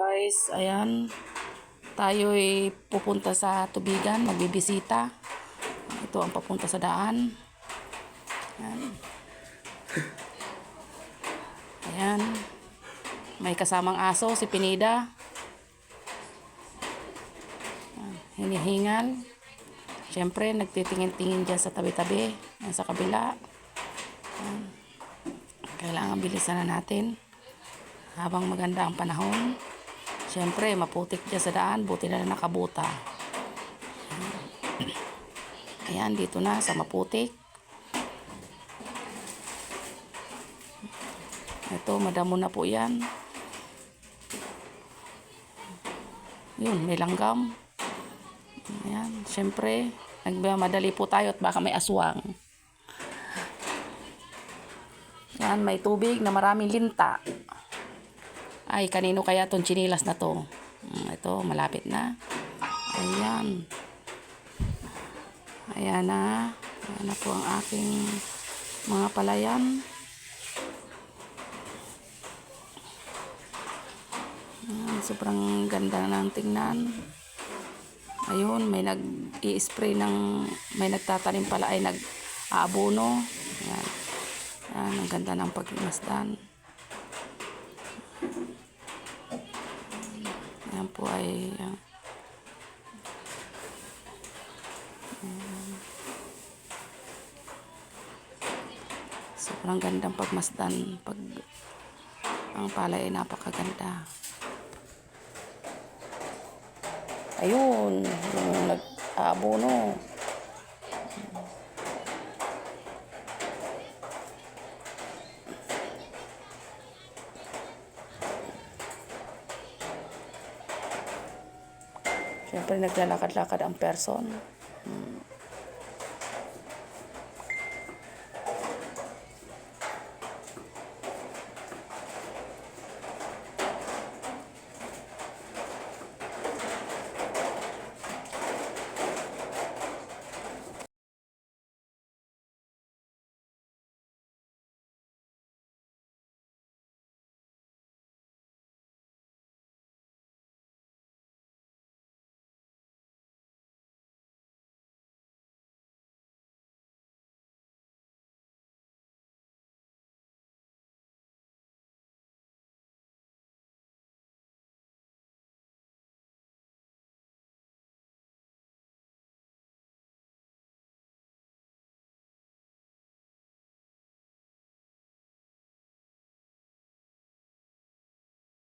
Guys, ayan. Tayo'y pupunta sa tubigan, magbibisita. Ito ang papunta sa daan. Ayan. Ayan. May kasamang aso, si Pinida. Ayan. Hinihingal. Siyempre, nagtitingin-tingin dyan sa tabi-tabi. Ayan, sa kabila. Ayan. Kailangan bilisan na natin. Habang maganda ang panahon. Siyempre, maputik dyan sa daan. Buti na nakabuta. Ayan, dito na sa maputik. Ito, madamo na po yan. Yun, may langgam. Ayan, siyempre, nagmamadali po tayo at baka may aswang. Ayan, may tubig na maraming linta. Ay, kanino kaya itong chinilas na to? Ito, malapit na. Ayan. Ayan na. Ayan na po ang aking mga palayan. Ayan, sobrang ganda ng tingnan. Ayun, may nag-i-spray ng, may nagtatanim pala ay nag-aabono. Ayan. Ayan, ang ganda ng pagmasdan. Ayan po ay sobrang gandang pagmasdan pag ang palay ay napakaganda. Ayun, yung nag-aabono. Siyempre naglalakad-lakad ang person.